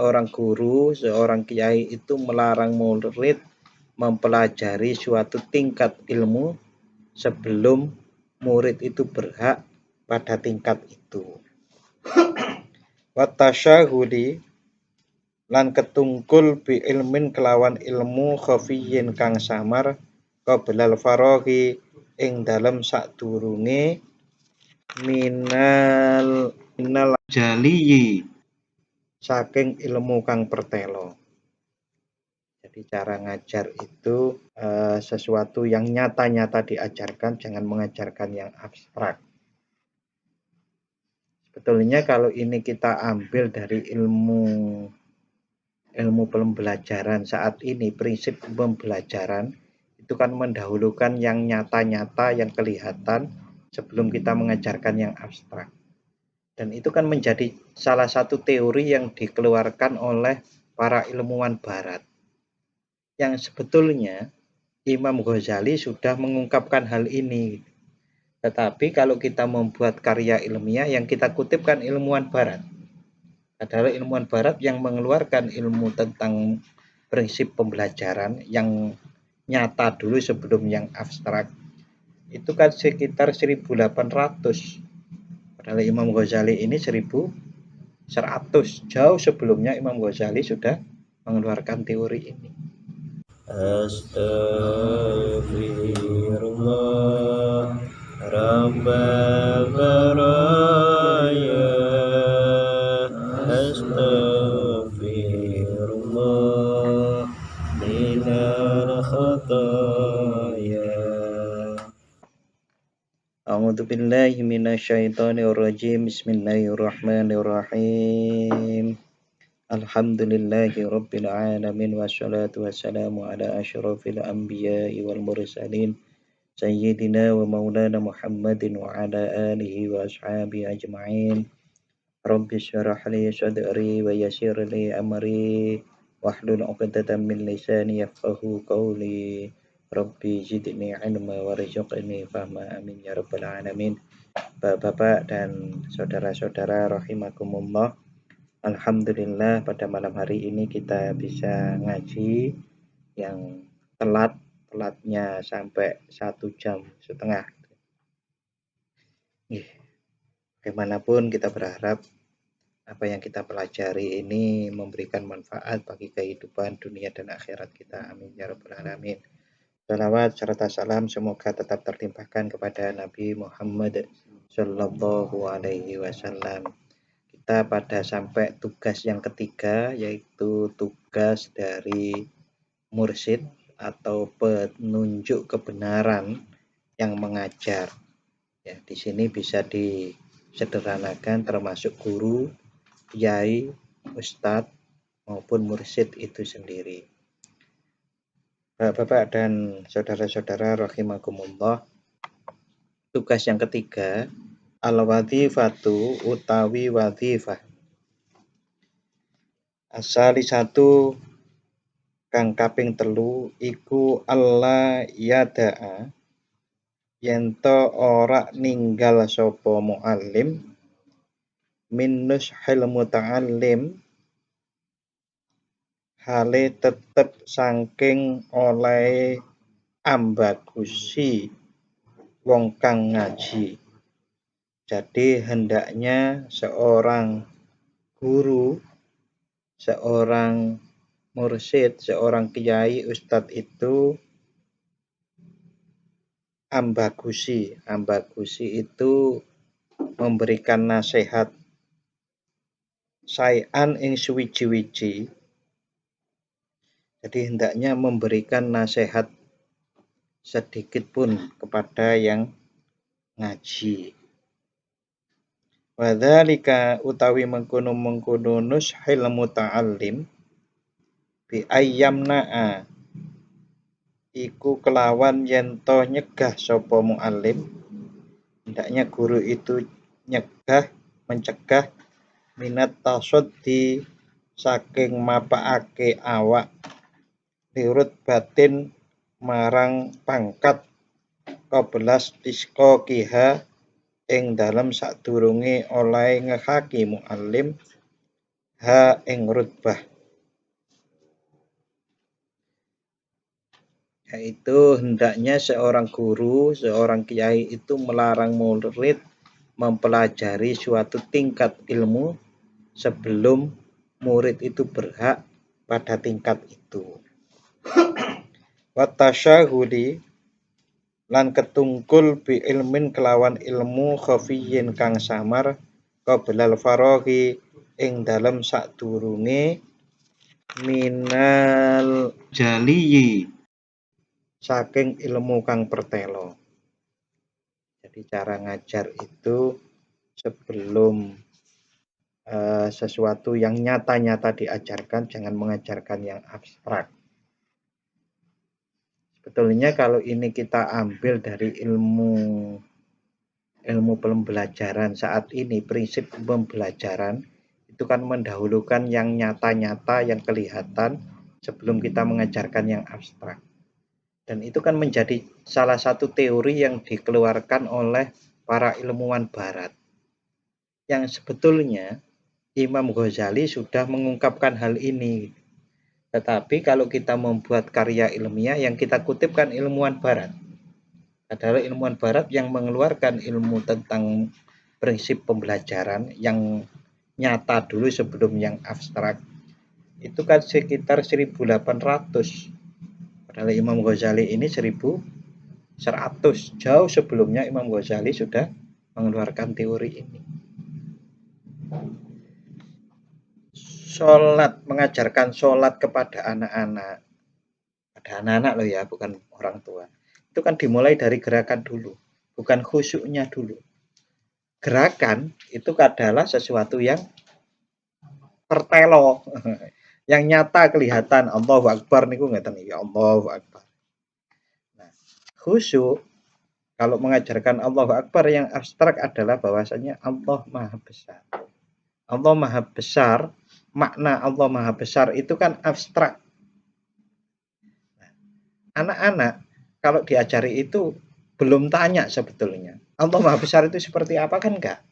seorang guru, seorang kiai itu melarang murid mempelajari suatu tingkat ilmu sebelum murid itu berhak pada tingkat itu. Watasyahudi lan ketungkul bi ilmin kelawan ilmu khafiyin kang samar qablal faraghi ing dalem sadurunge minal jaliyi saking ilmu kang pertelo. Jadi cara ngajar itu sesuatu yang nyata-nyata diajarkan, jangan mengajarkan yang abstrak. Sebetulnya kalau ini kita ambil dari ilmu pembelajaran saat ini, prinsip pembelajaran itu kan mendahulukan yang nyata-nyata, yang kelihatan sebelum kita mengajarkan yang abstrak. Dan itu kan menjadi salah satu teori yang dikeluarkan oleh para ilmuwan barat. Yang sebetulnya Imam Ghazali sudah mengungkapkan hal ini. Tetapi kalau kita membuat karya ilmiah yang kita kutipkan ilmuwan barat, adalah ilmuwan barat yang mengeluarkan ilmu tentang prinsip pembelajaran yang nyata dulu sebelum yang abstrak. Itu kan sekitar 1800. Padahal Imam Ghazali ini 1100. Jauh sebelumnya Imam Ghazali sudah mengeluarkan teori ini. Astaghfirullah Rabbal baraya Astaghfirullah minal khataya. A'udzu billahi minasyaitonir rajim. Bismillahirrahmanirrahim. Alhamdulillahi rabbil alamin wassalatu wassalamu ala asyrafil anbiya'i wal mursalin sayyidina wa maulana Muhammadin wa ala alihi wa ashabihi ajma'in. Rabbi syrah li sadri wa yassir li amri wahlul 'uqdatam min lisani yafqahu qawli. Rabbi zidni ilma warzuqni fahma, amin ya rabbal alamin. Bapak-bapak dan saudara-saudara rahimakumullah, alhamdulillah pada malam hari ini kita bisa ngaji yang telatnya sampai 1,5 jam. Bagaimanapun kita berharap apa yang kita pelajari ini memberikan manfaat bagi kehidupan dunia dan akhirat kita. Amin ya rabbal alamin. Salawat serta salam semoga tetap terlimpahkan kepada Nabi Muhammad Sallallahu Alaihi Wasallam. Kita pada sampai tugas yang ketiga, yaitu tugas dari mursyid atau penunjuk kebenaran yang mengajar. Ya, di sini bisa disederhanakan termasuk guru, kiai, ustadz maupun mursyid itu sendiri. Bapak dan saudara-saudara rahimakumullah, tugas yang ketiga, al-wadhifatu utawi wadhifah. Asali satu kang kaping telu iku Allah yada'a yento ora ninggal sapa muallim minus hil muta'allim hale tetep saking oleh ambagusi wong kang ngaji. Jadi hendaknya seorang guru, seorang mursyid, seorang kiai, ustadz itu ambagusi. Ambagusi itu memberikan nasihat sayan ing suwiji-wiji. Jadi hendaknya memberikan nasihat sedikit pun kepada yang ngaji. Wadzalika utawi mengkono nushil muta'allim bi ayyamna'a iku kelawan yento nyegah sapa muallim. Hendaknya guru itu mencegah minat tasoddi saking mapaake awak liurut batin marang pangkat kebelas disko kiha ing dalam sadurunge oleh ngehaki muallim ha ing rutbah, yaitu hendaknya seorang guru, seorang kiai itu melarang murid mempelajari suatu tingkat ilmu sebelum murid itu berhak pada tingkat itu. Watasyahudi lan ketungkul bi ilmin kelawan ilmu khafiyin kang samar qablal faraghi ing dalem sadurunge minal jaliyi saking ilmu kang pertelo. Jadi cara ngajar itu sebelum sesuatu yang nyata-nyata diajarkan, jangan mengajarkan yang abstrak. Sebetulnya kalau ini kita ambil dari ilmu pembelajaran saat ini, prinsip pembelajaran itu kan mendahulukan yang nyata-nyata, yang kelihatan sebelum kita mengajarkan yang abstrak. Dan itu kan menjadi salah satu teori yang dikeluarkan oleh para ilmuwan barat. Yang sebetulnya Imam Ghazali sudah mengungkapkan hal ini. Tetapi kalau kita membuat karya ilmiah yang kita kutipkan ilmuwan barat, adalah ilmuwan barat yang mengeluarkan ilmu tentang prinsip pembelajaran yang nyata dulu sebelum yang abstrak. Itu kan sekitar 1800. Padahal Imam Ghazali ini 1100. Jauh sebelumnya Imam Ghazali sudah mengeluarkan teori ini. Mengajarkan sholat kepada anak-anak. Pada anak-anak loh ya, bukan orang tua. Itu kan dimulai dari gerakan dulu, bukan khusyuknya dulu. Gerakan itu adalah sesuatu yang pertelo, yang nyata kelihatan. Allahu Akbar niku ngeten iki, Allahu Akbar. Nah, khusyuk kalau mengajarkan Allahu Akbar yang abstrak adalah bahwasanya Allah Maha Besar. Allah Maha Besar, makna Allah Maha Besar itu kan abstrak. Nah, anak-anak kalau diajari itu belum tanya sebetulnya. Allah Maha Besar itu seperti apa kan enggak?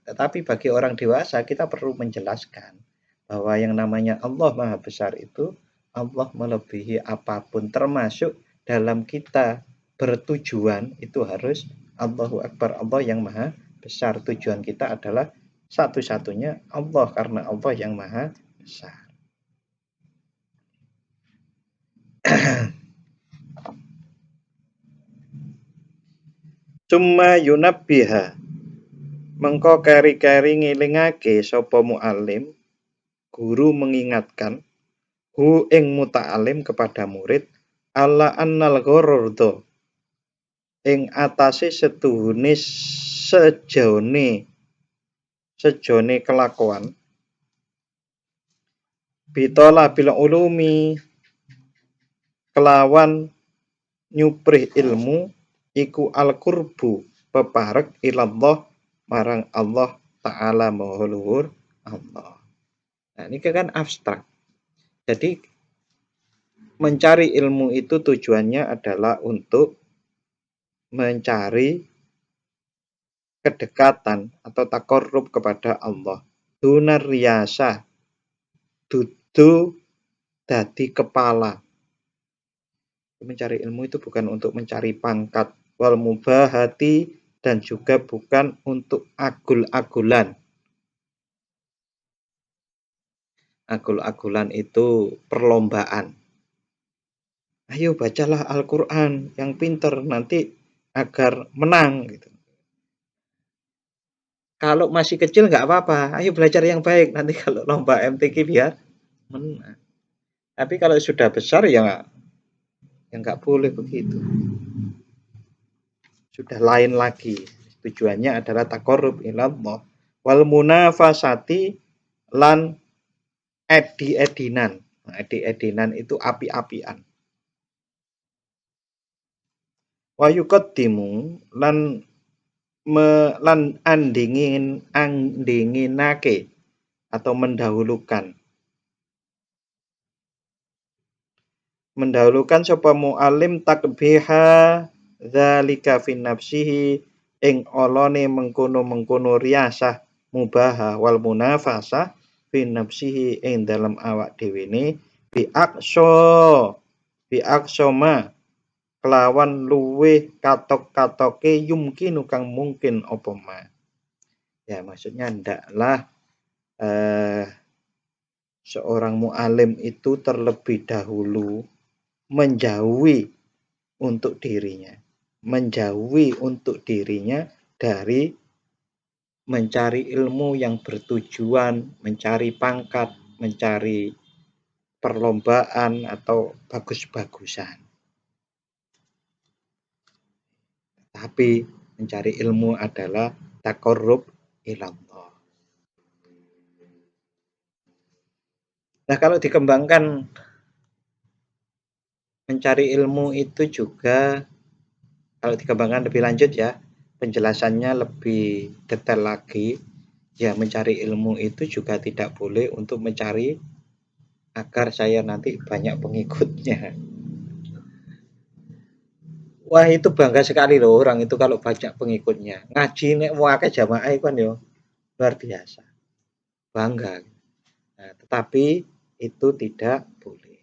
Tetapi bagi orang dewasa kita perlu menjelaskan bahwa yang namanya Allah Maha Besar itu Allah melebihi apapun, termasuk dalam kita bertujuan itu harus Allahu Akbar, Allah yang Maha Besar. Tujuan kita adalah satu-satunya Allah karena Allah yang Maha Besar. Summa yunabbiha mengko keri-keri ngilingake sapa muallim, guru mengingatkan hu ing muta'alim kepada murid ala annal ghorordo ing atase setuhune sejone kelakuan bitola bil ulumi kelawan nyuprih ilmu iku al qurbu peparek ilallah marang Allah Ta'ala maha luhur Allah. Nah, ini kan abstrak. Jadi mencari ilmu itu tujuannya adalah untuk mencari kedekatan atau takorrub kepada Allah. Dunar riyasah, dudu dadi kepala. Mencari ilmu itu bukan untuk mencari pangkat, wal mubahati, dan juga bukan untuk agul-agulan. Agul-agulan itu perlombaan. Ayo bacalah Al-Quran yang pinter nanti agar menang gitu. Kalau masih kecil nggak apa-apa, ayo belajar yang baik nanti kalau lomba MTQ biar menang. Tapi kalau sudah besar ya nggak boleh begitu. Sudah lain lagi. Tujuannya adalah taqarrub ilallah wal munafasati lan edi-edinan. Nah, edi-edinan itu api-apian. Wa yuqaddimu lan andinginake atau mendahulukan sapa muallim takbiha zalika fi nafsihi ing olone mengkono-mengkono riyasah mubaha wal munafasah fi nafsihi ing dalam awak dhewe ne bi aksoma kelawan luweh katok-katoke yumkinu kang mungkin apa ma. Ya maksudnya ndaklah seorang mu'alim itu terlebih dahulu menjauhi untuk dirinya dari mencari ilmu yang bertujuan mencari pangkat, mencari perlombaan atau bagus-bagusan. Tapi mencari ilmu adalah taqarrub ilallah. Nah, kalau dikembangkan mencari ilmu itu juga, kalau dikembangkan lebih lanjut ya, penjelasannya lebih detail lagi. Ya, mencari ilmu itu juga tidak boleh untuk mencari agar saya nanti banyak pengikutnya. Wah, itu bangga sekali loh orang itu kalau banyak pengikutnya. Ngaji nek wae jamaah kan yo luar biasa. Bangga. Nah, tetapi itu tidak boleh.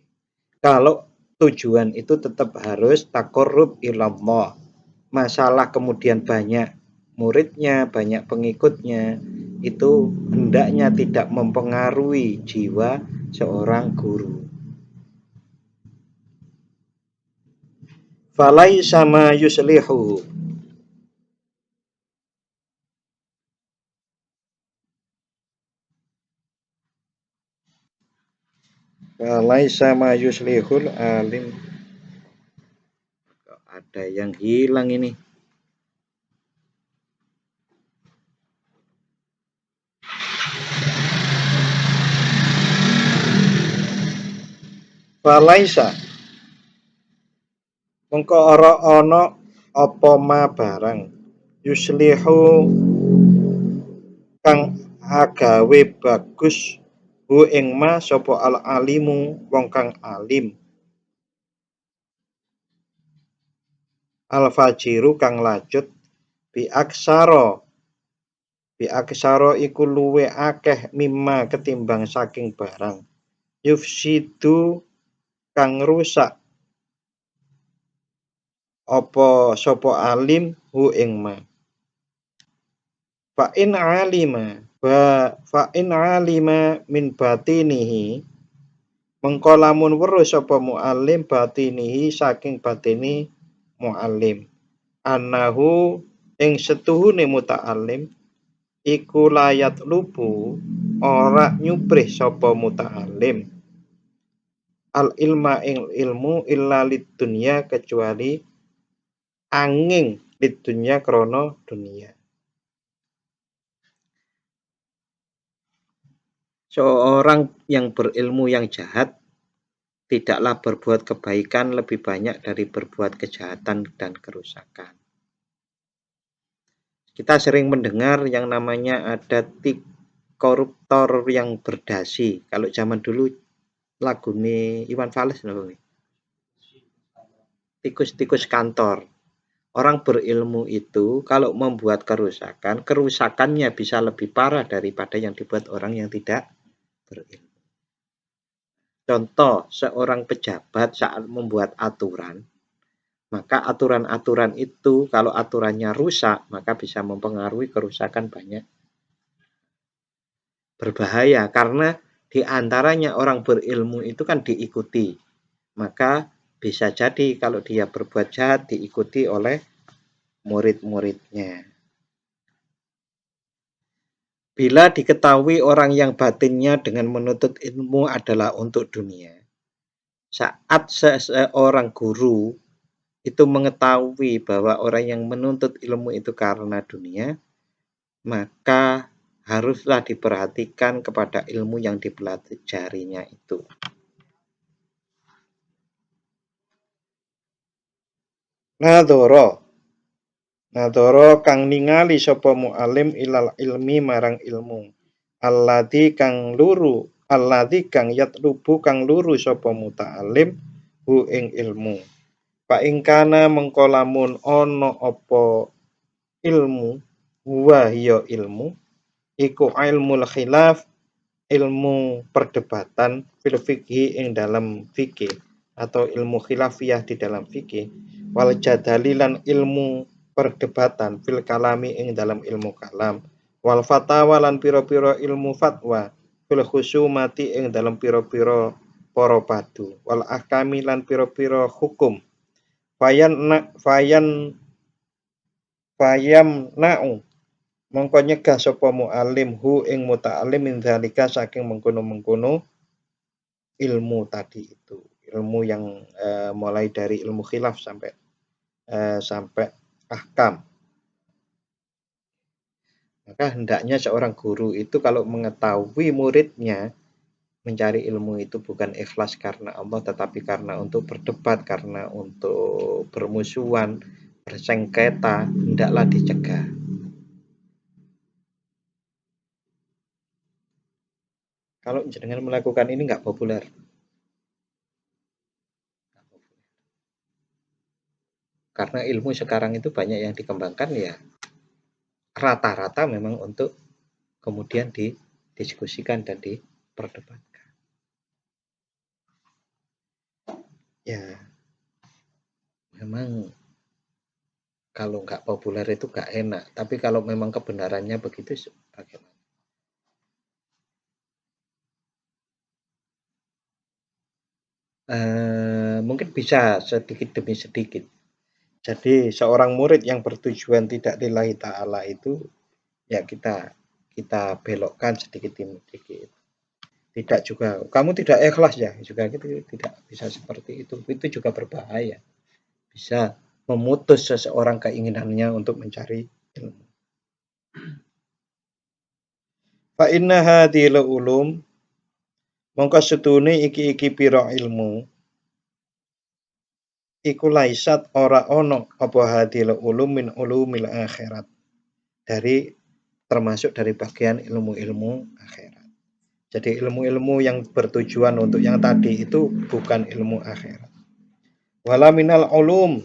Kalau tujuan itu tetap harus taqarrub ilallah. Masalah kemudian banyak muridnya, banyak pengikutnya, itu hendaknya tidak mempengaruhi jiwa seorang guru. Falaisa ma yuslihu. Falaisa ma yuslihul alim. Ada yang hilang ini. Falaisa mengko ora ana apa ma barang yuslihu kang agawe bagus hu ing ma sapa al alimu wong kang alim al fajiru kang lacut bi aksara iku luwe akeh mimma ketimbang saking barang yufsidu kang rusak apa sapa alim hu ing ma fa in alima min batinihi mengko lamun weruh sapa muallim batinihi saking batini muallim annahu ing setuhune muta'allim iku layat lubu ora nyuprih sapa muta'allim al ilma ing ilmu illa lid dunya kecuali angin lid dunya krana dunia. Seorang yang berilmu yang jahat tidaklah berbuat kebaikan lebih banyak dari berbuat kejahatan dan kerusakan. Kita sering mendengar yang namanya ada koruptor yang berdasi. Kalau zaman dulu lagune Iwan Fals loh. Tikus-tikus kantor. Orang berilmu itu kalau membuat kerusakan, kerusakannya bisa lebih parah daripada yang dibuat orang yang tidak berilmu. Contoh, seorang pejabat saat membuat aturan, maka aturan-aturan itu kalau aturannya rusak, maka bisa mempengaruhi kerusakan banyak. Berbahaya karena diantaranya orang berilmu itu kan diikuti. Maka bisa jadi kalau dia berbuat jahat diikuti oleh murid-muridnya. Bila diketahui orang yang batinnya dengan menuntut ilmu adalah untuk dunia, saat seorang guru itu mengetahui bahwa orang yang menuntut ilmu itu karena dunia, maka haruslah diperhatikan kepada ilmu yang dipelajarinya itu. Nadhara kang ningali sapa mualim ilal ilmi marang ilmu. Alladzi kang yatlubu kang luru sapa muta'alim hu ing ilmu. Fa ing kana mengko lamun ana apa ilmu wa hiya ilmu iku ilmul khilaf ilmu perdebatan fil fikih ing dalam fikih atau ilmu khilafiyah di dalam fikih, wal jadali lan ilmu perdebatan fil kalami ing dalam ilmu kalam, wal fatawa lan pira-pira ilmu fatwa fil khusumati ing dalam pira-pira para padu, wal ahkami lan pira-pira hukum fayan fayam na'u mongko nyegah sapa mu'alim hu ing muta'alim min zalika saking mengkono-mengkono ilmu tadi itu. Ilmu yang mulai dari ilmu khilaf sampai ahkam. Maka hendaknya seorang guru itu kalau mengetahui muridnya mencari ilmu itu bukan ikhlas karena Allah tetapi karena untuk berdebat, karena untuk bermusuhan, bersengketa, hendaklah dicegah. Kalau dengan melakukan ini nggak populer. Karena ilmu sekarang itu banyak yang dikembangkan ya rata-rata memang untuk kemudian didiskusikan dan diperdebatkan. Ya, memang kalau nggak populer itu nggak enak. Tapi kalau memang kebenarannya begitu, bagaimana? Mungkin bisa sedikit demi sedikit. Jadi seorang murid yang bertujuan tidak lillahi ta'ala itu ya kita belokkan sedikit demi sedikit. Tidak juga kamu tidak ikhlas ya juga gitu, tidak bisa seperti itu juga berbahaya, bisa memutus seseorang keinginannya untuk mencari ilmu. Fa inna hadhil ulum mongko setune iki pira ilmu iku laisat ora ono apa hadhil ulum min ulumil akhirat, dari termasuk dari bagian ilmu-ilmu akhirat. Jadi ilmu-ilmu yang bertujuan untuk yang tadi itu bukan ilmu akhirat. Wala minal ulum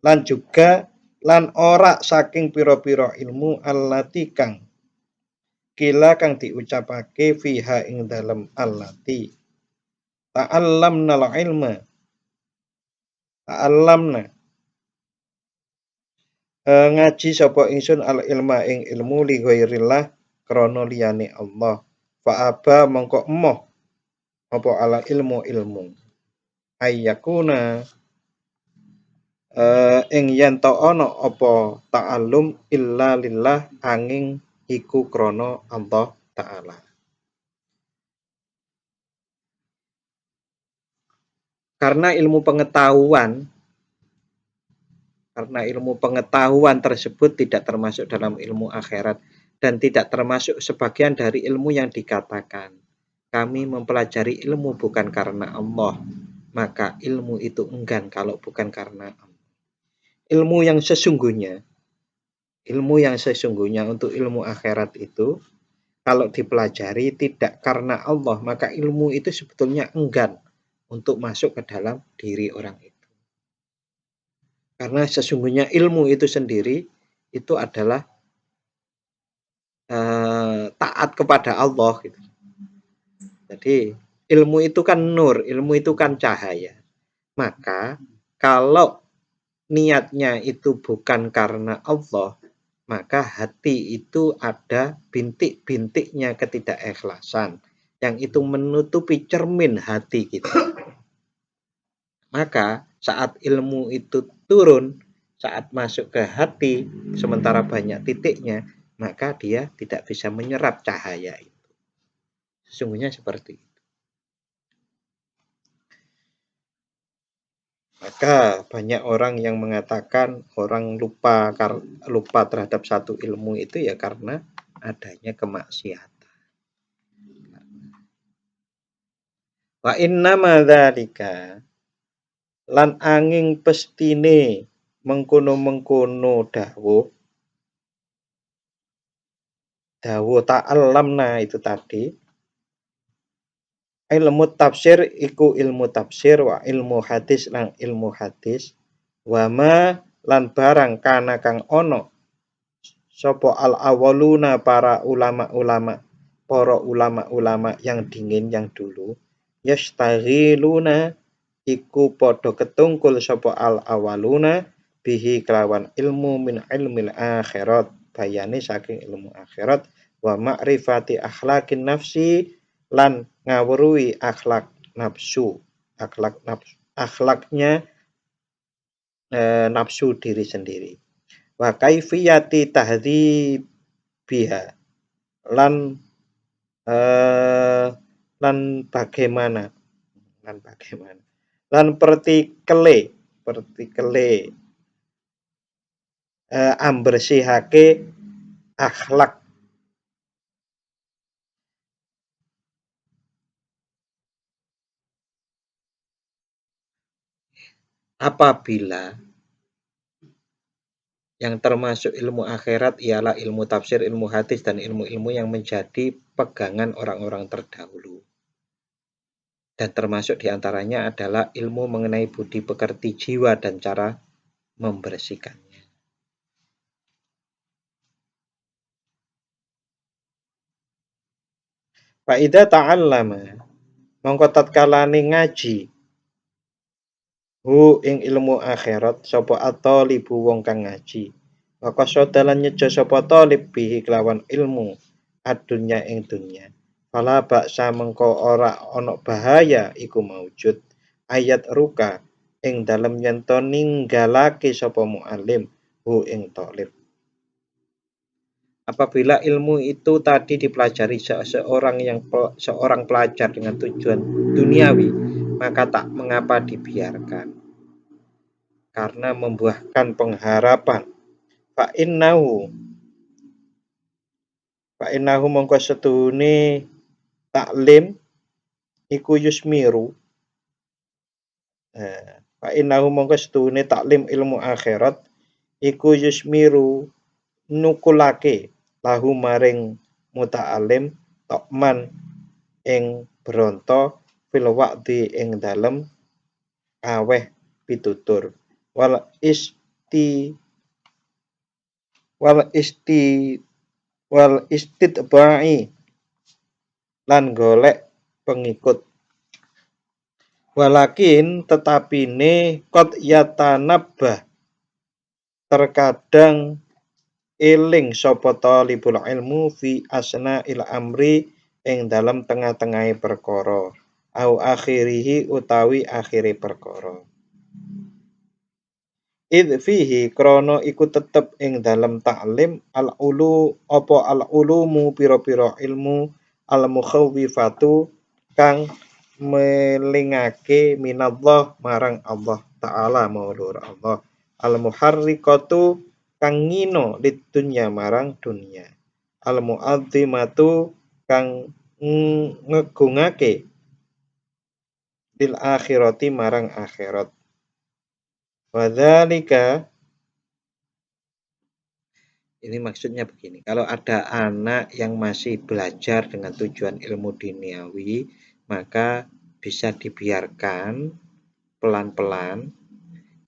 lan juga lan ora saking pira-pira ilmu allati kang kila kang diucapake fiha ing dalem allati ta'allamna ilma ta'allamna ngaji sapa ingsun al ilma ing ilmu li ghairillah krana liyane Allah fa aba mongko emoh apa ala ilmu ayyakuna ing yen ta ana apa ta'allum illa lillah angin iku krana Allah taala. Karena ilmu pengetahuan tersebut tidak termasuk dalam ilmu akhirat dan tidak termasuk sebagian dari ilmu yang dikatakan kami mempelajari ilmu bukan karena Allah, maka ilmu itu enggan kalau bukan karena Allah. Ilmu yang sesungguhnya untuk ilmu akhirat itu kalau dipelajari tidak karena Allah, maka ilmu itu sebetulnya enggan untuk masuk ke dalam diri orang itu. Karena sesungguhnya ilmu itu sendiri itu adalah taat kepada Allah gitu. Jadi ilmu itu kan nur, ilmu itu kan cahaya. Maka kalau niatnya itu bukan karena Allah, maka hati itu ada bintik-bintiknya ketidakikhlasan yang itu menutupi cermin hati kita. Maka saat ilmu itu turun, saat masuk ke hati, sementara banyak titiknya, maka dia tidak bisa menyerap cahaya itu. Sesungguhnya seperti itu. Maka banyak orang yang mengatakan orang lupa terhadap satu ilmu itu ya karena adanya kemaksiatan. Wa inna madzalika lan angin pestine mengkono-mengkono dawuh ta'allamna itu tadi ilmu tafsir iku ilmu tafsir wa ilmu hadis lan ilmu hadis wa ma lan barang kana kang ono sapa al awaluna para ulama-ulama para ulama-ulama yang dingin yang dulu yastaghiluna iku padha ketungkul sapa al awaluna bihi kelawan ilmu min ilmil akhirat bayane saking ilmu akhirat wa ma'rifati akhlaqin nafsi lan ngawruhi akhlak nafsu akhlaknya nafsu diri sendiri wa kaifiyati tahdzibiha lan lan bagaimana lan pertikele ambersihake akhlak apabila yang termasuk ilmu akhirat ialah ilmu tafsir, ilmu hadis, dan ilmu-ilmu yang menjadi pegangan orang-orang terdahulu. Dan termasuk diantaranya adalah ilmu mengenai budi pekerti jiwa dan cara membersihkannya. Fa'idha ta'allama mongko tatkalane ngaji hu ing ilmu akhirat sapa at-talibu wong kang ngaji maka sodalan nyejo sapa talib bihi kelawan ilmu adunya ing dunya fala baksa mengko ora ana bahaya iku maujud ayat ruka ing dalem yen to ninggalake sapa mualim hu ing talib. Apabila ilmu itu tadi dipelajari seorang pelajar dengan tujuan duniawi, maka tak mengapa dibiarkan. Karena membuahkan pengharapan. Fa'innahu mongko setuhune taklim iku yusmiru. Fa'innahu mongko setuhune taklim ilmu akhirat iku yusmiru nukulake lahu maring muta'alim tokman ing bronto fil waqti ing dalem aweh pitutur wal istitba'i lan golek pengikut walakin tetapine qad yatanabbah terkadang eling sapa talibul ilmu fi asna'il amri ing dalam tengah-tengahe perkara au akhirihi utawi akhire perkara id fihi krana iku tetep ing dalam taklim al ulumu pira-pira ilmu al mukhawwifatu kang melingake minallah marang Allah taala maulur Allah al muharriqatu kang ngino lid dunya marang dunya al mu'azzimatu kang ngegungake lil akhirati marang akhirat wadzalika ini maksudnya begini kalau ada anak yang masih belajar dengan tujuan ilmu duniawi maka bisa dibiarkan pelan-pelan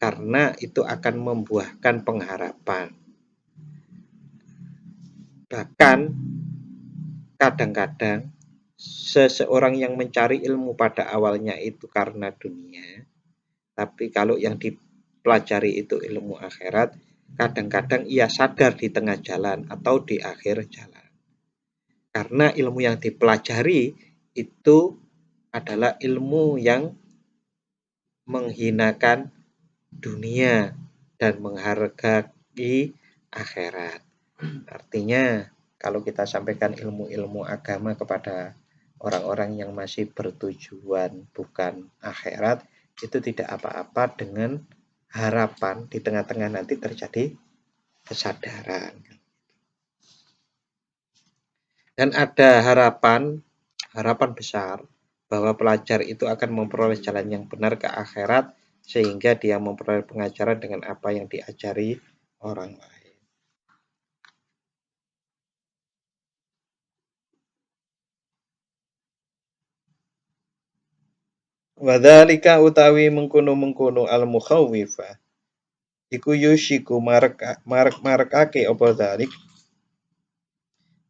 karena itu akan membuahkan pengharapan. Bahkan kadang-kadang seseorang yang mencari ilmu pada awalnya itu karena dunia, tapi kalau yang dipelajari itu ilmu akhirat, kadang-kadang ia sadar di tengah jalan atau di akhir jalan. Karena ilmu yang dipelajari itu adalah ilmu yang menghinakan dunia dan menghargai akhirat. Artinya kalau kita sampaikan ilmu-ilmu agama kepada orang-orang yang masih bertujuan bukan akhirat itu tidak apa-apa dengan harapan di tengah-tengah nanti terjadi kesadaran. Dan ada harapan besar bahwa pelajar itu akan memperoleh jalan yang benar ke akhirat sehingga dia memperoleh pengajaran dengan apa yang diajari orang lain. Wadzalika utawi mengkono al-mukhawwifah iku yushiku marekake apa dzalik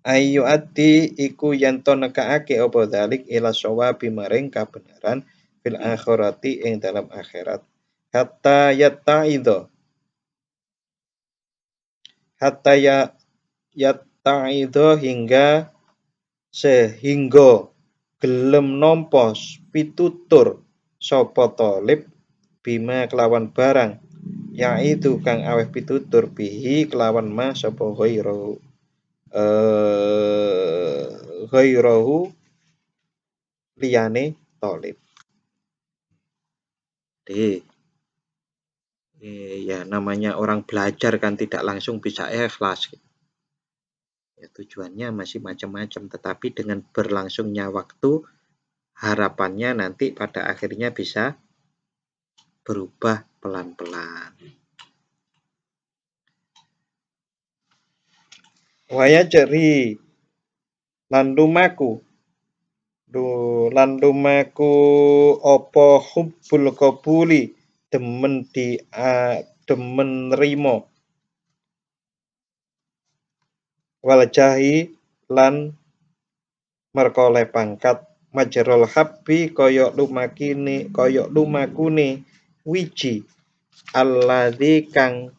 ayu ati iku yen to nekake apa dalik ila sawabi maring kabenaran fil akhirati ing dalam akhirat hatta yattaido hatta ya yattaido hingga sehingga gelem nampa pitutur sapa talib bima kelawan barang yaitu kang aweh pitutur bihi kelawan ma sapa ghairahu liyane talib. Ya namanya orang belajar kan tidak langsung bisa ikhlas. Ya, tujuannya masih macam-macam, tetapi dengan berlangsungnya waktu, harapannya nanti pada akhirnya bisa berubah pelan-pelan. Waya jeri lan lumaku apa hubbul qabuli demen rimo wal jahi lan merkoleh pangkat majrul habbi koyok lumakune wiji alladzi kang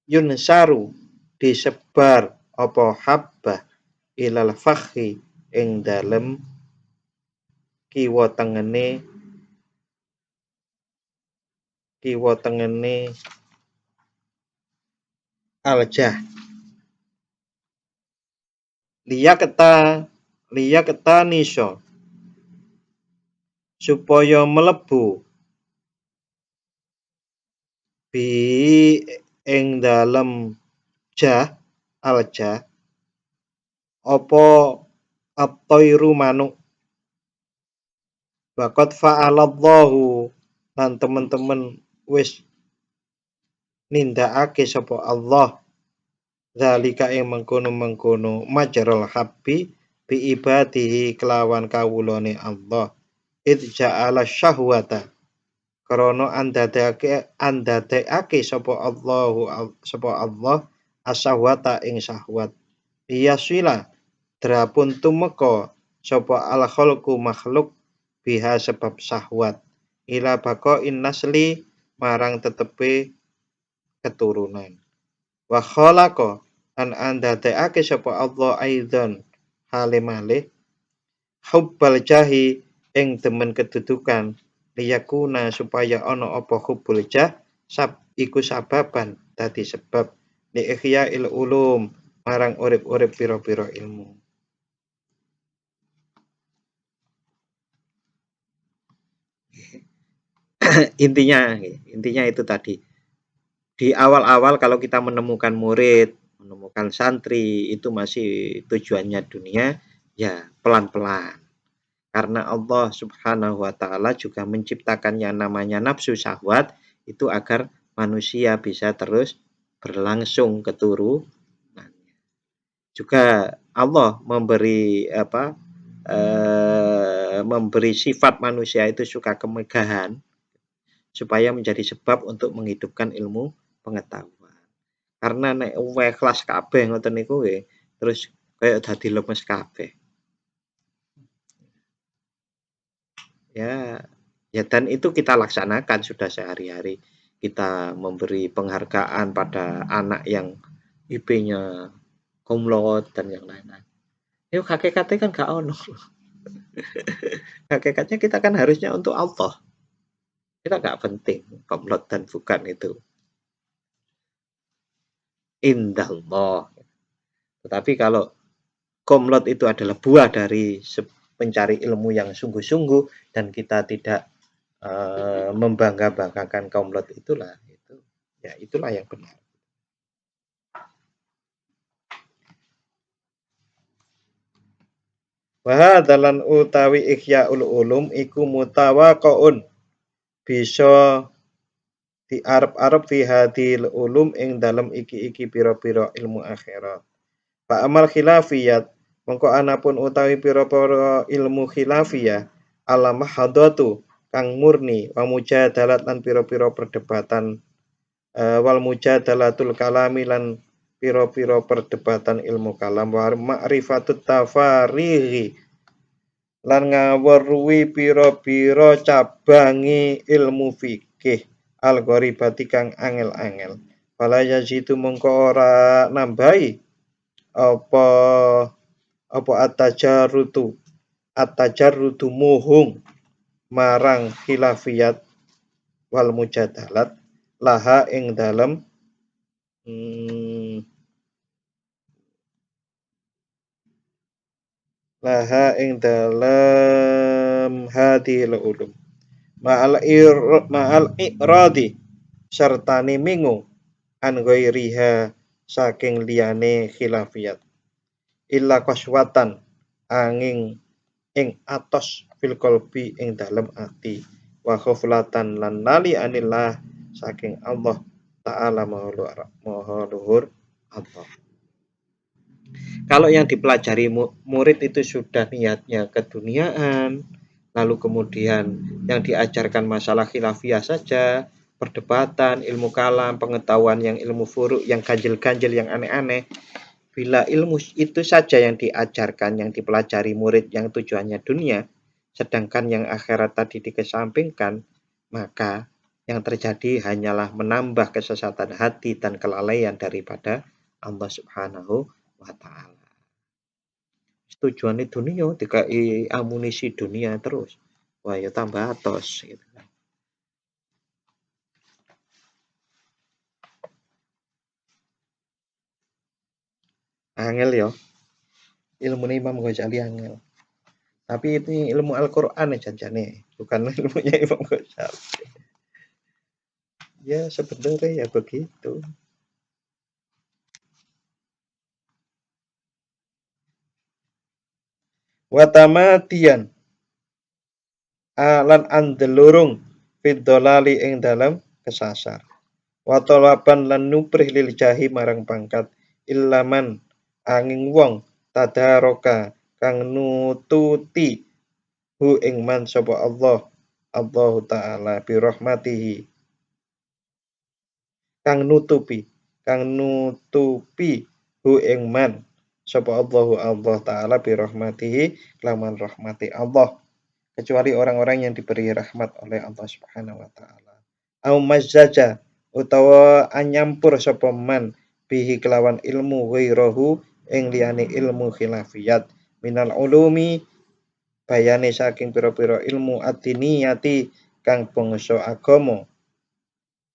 yunsaru disebar apa habbah ilal fakhi ing dalem kiwa tengene aljah liya keta niso supaya melebu bi ing dalem jah aljah apa at-tairu manuk waqad fa'alallahu lan temen-temen wis nindakake sapa Allah zalika ing mengkono-mengkono majral habbi bi ibadihi kelawan kawulane Allah id ja'ala syahwata krana andadekake sapa Allah asyahwata ing syahwat iyasila drapun tumeka sapa al khalqu makhluk biha sebab syahwat ila baqain nasli marang tetepe keturunan wa khalaqa an andadekake sapa Allah aidan halimale hubbal jahi ing demen kedudukan liyakuna supaya ana apa hubbul jah iku sababan dadi sebab li ihya'il ulum marang urip-urip pira-pira ilmu. intinya itu tadi. Di awal-awal kalau kita menemukan murid, menemukan santri itu masih tujuannya dunia, ya pelan-pelan. Karena Allah Subhanahu wa taala juga menciptakan yang namanya nafsu syahwat itu agar manusia bisa terus berlangsung keturunan. Juga Allah memberi memberi sifat manusia itu suka kemegahan supaya menjadi sebab untuk menghidupkan ilmu pengetahuan. Karena nek ikhlas kabeh ngoten niku nggih, terus kayak dadi lemes kabeh. Ya, dan itu kita laksanakan sudah sehari-hari. Kita memberi penghargaan pada anak yang IP-nya cum laude dan yang lain-lain. Yuk hakikatnya kan gak ono. Hakikatnya kita kan harusnya untuk Allah. Kita gak penting cum laude dan bukan itu. Indallah. Tetapi kalau cum laude itu adalah buah dari pencari ilmu yang sungguh-sungguh dan kita tidak membangga-banggakan kaum lot itulah yang benar. Wa dalan utawi ikhyaul ulum iku mutawaqaun bisa diarep-arep fi hadil ulum ing dalem iki pira-pira ilmu akhirat. Fa amal khilafiyat mengko anapun utawi pira-pira ilmu khilafiyah alam hadatu kang murni wa mujadalat lan pira-pira perdebatan wal mujadalatul kalami lan piro-piro perdebatan ilmu kalam wa ma'rifatut tafarighi lan ngaweruhi piro-piro cabangi ilmu fikih al-gharibati kang angel-angel. Fala yazidu mongko ora nambahi apa at-tajarrutu muhung marang khilafiyat wal mujadalat laha ing dalem hadhil ulum ma'al i'radi sertane mingu an ghairiha saking liyane khilafiyat illa kaswatan angin ing atos fil qalbi ing dalem ati wa khuflatan lan lali anillah saking Allah taala maha luhur Allah. Kalau yang dipelajari murid itu sudah niatnya keduniaan, lalu kemudian yang diajarkan masalah khilafiyah saja, perdebatan, ilmu kalam, pengetahuan yang ilmu furu, yang ganjil-ganjil, yang aneh-aneh, bila ilmu itu saja yang diajarkan, yang dipelajari murid yang tujuannya dunia, sedangkan yang akhirat tadi dikesampingkan, maka yang terjadi hanyalah menambah kesesatan hati dan kelalaian daripada Allah Subhanahu wa ta'ala. Tujuannya dunia, dikai amunisi dunia terus. Wah, ya tambah atos gitu. Angel ya. Ilmu Imam Ghazali angel. Tapi ini ilmu Al-Qur'an ya janjane, bukan ilmunya Imam Ghazali. Ya sebenarnya ya begitu. Watamatian alan andelurung fidolali ing dalam kesasar. Watolaban lan nuprih lil jahi marang pangkat ilaman angin wong tadaroka kang nututi hu ing man sapa Allah taala bi rahmatihi kang nutupi hu ing man sapa Allah taala bi rahmatihi laman rahmati Allah, kecuali orang-orang yang diberi rahmat oleh Allah Subhanahu wa taala. Au mazzaja utawa anyampur sapa man bihi kelawan ilmu ghairahu ing liyane ilmu khilafiyat minal ulumi bayane saking pira-pira ilmu adiniyati kang bangsa agama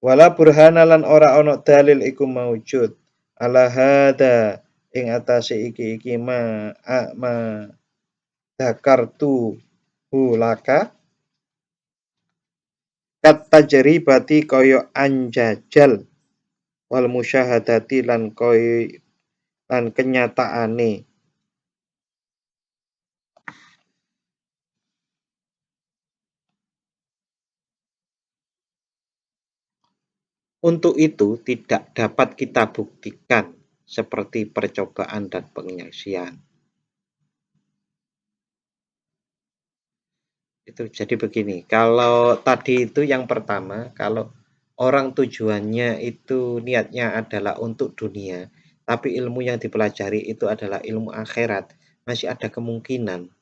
wala burhana lan ora ana dalil iku maujud ala hada ing atase iki ma dakartu hulaka kat tajribati kaya anjajal wal musyahadati lan kenyataane. Untuk itu tidak dapat kita buktikan seperti percobaan dan penyaksian. Itu jadi begini, kalau tadi itu yang pertama, kalau orang tujuannya itu niatnya adalah untuk dunia, tapi ilmu yang dipelajari itu adalah ilmu akhirat, masih ada kemungkinan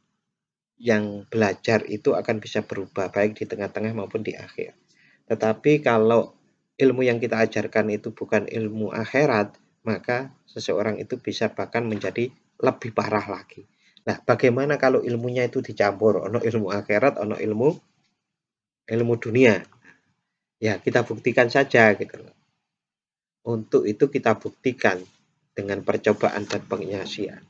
yang belajar itu akan bisa berubah baik di tengah-tengah maupun di akhir. Tetapi kalau ilmu yang kita ajarkan itu bukan ilmu akhirat, maka seseorang itu bisa bahkan menjadi lebih parah lagi. Nah, bagaimana kalau ilmunya itu dicampur, ono ilmu akhirat, ono ilmu dunia? Ya, kita buktikan saja gitu loh. Untuk itu kita buktikan dengan percobaan dan penyaksian.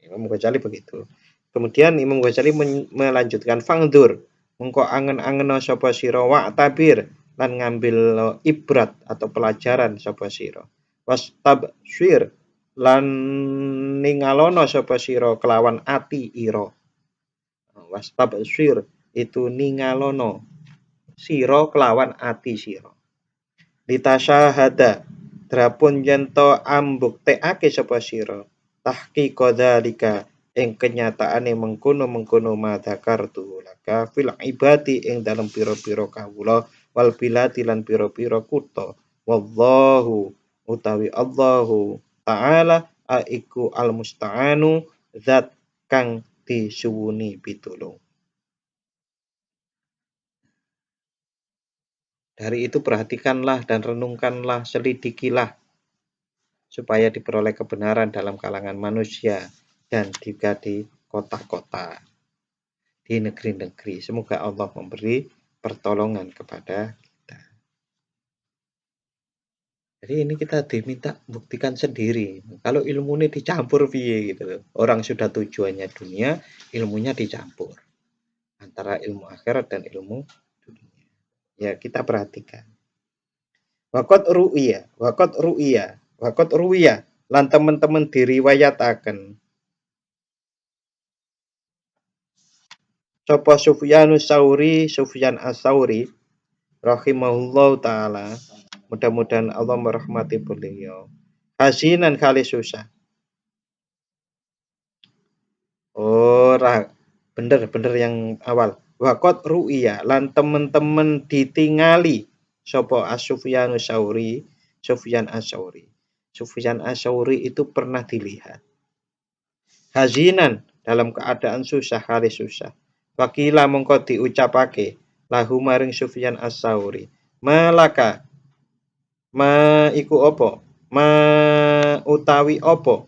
Imam Ghazali begitu. Kemudian Imam Ghazali melanjutkan fangdur, mengko angen-angen sapa sira wa tabir lan ngambil ibrat atau pelajaran sapa sira. Wastabsyir lan ningalono sapa sira kelawan ati ira. Wastabsyir itu ningalono sira kelawan ati sira. Litasyahada drapun yento ambuktekake sapa sira tahqiqa dzalika ing kenyataane mengkono-mengkono madzakartu laka fil ibadi ing dalam pira-pira kawula wal biladi lan pira-pira kutha wallahu utawi Allahu Ta'ala aiku al-musta'anu zat kang disuwuni pitulung. Dari itu perhatikanlah dan renungkanlah, selidikilah supaya diperoleh kebenaran dalam kalangan manusia dan juga di kota-kota, di negeri-negeri. Semoga Allah memberi pertolongan kepada kita. Jadi ini kita diminta buktikan sendiri. Kalau ilmu ini dicampur piye gitu. Orang sudah tujuannya dunia, ilmunya dicampur antara ilmu akhirat dan ilmu dunia. Ya kita perhatikan. Wakot ru'iyah, lan teman-teman diriwayataken sapa Sufyan As-Sauri rahimahullahu taala, mudah-mudahan Allah merahmati beliau. Hasinan kali susah. Bener yang awal. Wakot ru'iyah, lan teman-teman ditingali sapa Sufyan As-Sauri. Sufyan As-Sauri itu pernah dilihat hazinan dalam keadaan susah kali susah. Wakila mongko diucapake lahu maring Sufyan As-Sauri. Malaka ma iku opo? Ma utawi opo?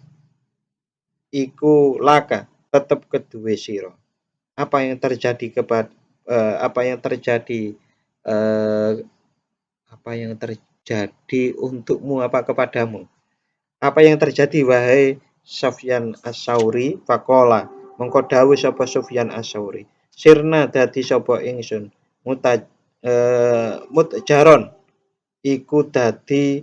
Iku laka tetep kedue sira. Apa yang terjadi untukmu, apa kepadamu? Apa yang terjadi wahai Sufyan As-Sauri? Faqala mongko dawuh sapa Sufyan As-Sauri, sirna dadi sapa ingsun mutjaron iku dadi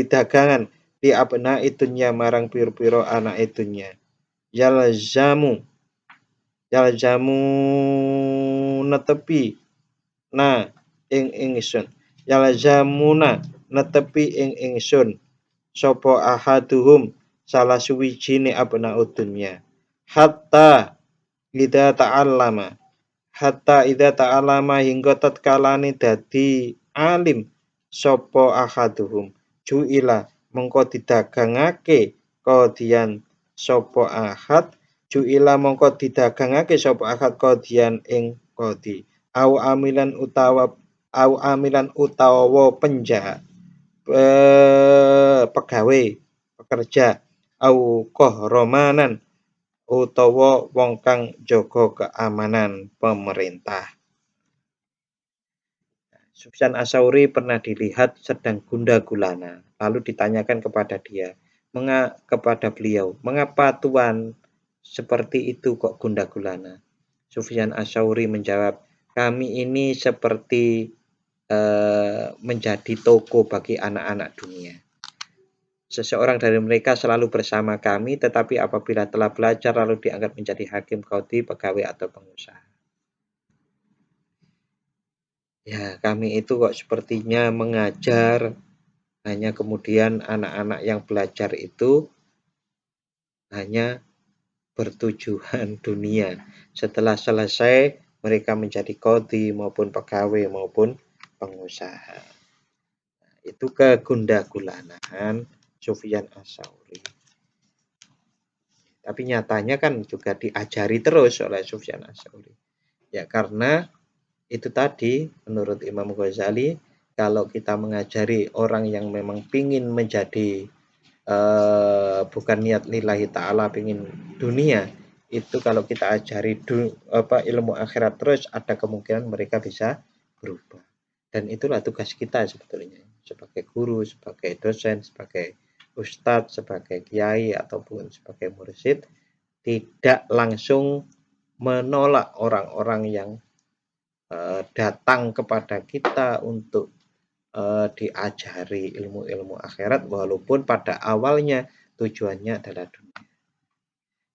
dagangan di abna itunya marang piro-piro anak itunya. Yalzamu netepi na ing ingsun. Yalzamuna netepi ing ingsun sapa ahaduhum salah suwijine abna udunya. Hatta idza ta'allama hingga tatkalane dadi alim sapa ahaduhum juila mongko didagangake kodian sapa ahad kodian ing kodi au amilan utawa penjahat pekerja au kohromanan utawa wong kang jaga keamanan pemerintah. Sufyan As-Sauri pernah dilihat sedang gundah gulana, lalu ditanyakan kepada beliau, mengapa Tuan seperti itu kok gundah gulana? Sufyan As-Sauri menjawab, kami ini seperti menjadi toko bagi anak-anak dunia. Seseorang dari mereka selalu bersama kami, tetapi apabila telah belajar lalu diangkat menjadi hakim, qadhi, pegawai atau pengusaha. Ya, kami itu kok sepertinya mengajar, hanya kemudian anak-anak yang belajar itu hanya bertujuan dunia. Setelah selesai, mereka menjadi qadhi maupun pegawai maupun pengusaha. Itu kegundah gulanaan Sufyan As-Sauri. Tapi nyatanya kan juga diajari terus oleh Sufyan As-Sauri. Ya karena itu tadi menurut Imam Ghazali, kalau kita mengajari orang yang memang pingin menjadi bukan niat lillahi ta'ala, pingin dunia, itu kalau kita ajari ilmu akhirat terus, ada kemungkinan mereka bisa berubah. Dan itulah tugas kita sebetulnya, sebagai guru, sebagai dosen, sebagai ustadz, sebagai kiai ataupun sebagai mursyid, tidak langsung menolak orang-orang yang datang kepada kita untuk diajari ilmu-ilmu akhirat, walaupun pada awalnya tujuannya adalah dunia.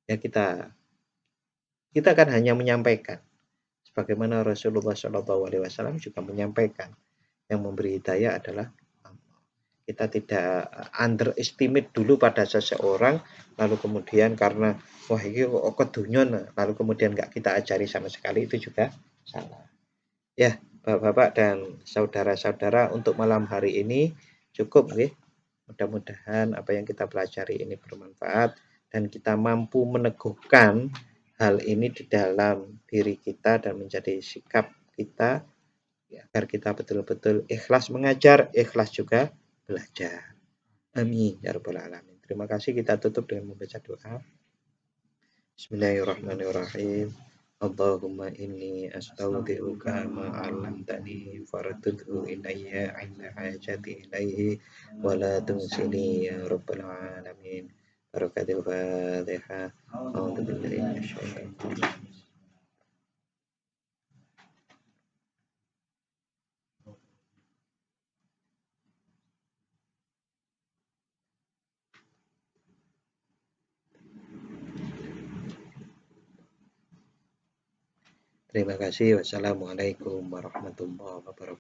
Ya kita kan hanya menyampaikan, sebagaimana Rasulullah SAW juga menyampaikan, yang memberi hidayah adalah Allah. Kita tidak underestimate dulu pada seseorang, lalu kemudian karena wah ini kok kedunyon, lalu kemudian nggak kita ajari sama sekali, itu juga salah. Ya, Bapak-bapak dan saudara-saudara, untuk malam hari ini cukup nggih. Mudah-mudahan apa yang kita pelajari ini bermanfaat dan kita mampu meneguhkan hal ini di dalam diri kita dan menjadi sikap kita agar kita betul-betul ikhlas mengajar, ikhlas juga belajar. Amin ya rabbal alamin. Terima kasih, kita tutup dengan membaca doa. Bismillahirrahmanirrahim. Allahumma inni astaudi'uka ma 'allamtani faradudhu ilayya 'inda hajati ilaihi wa la tunsini ya rabbal alamin. Barakatul Fatihah. A'udzu billahi minasyaitonir rajim. Terima kasih. Wassalamualaikum warahmatullahi wabarakatuh.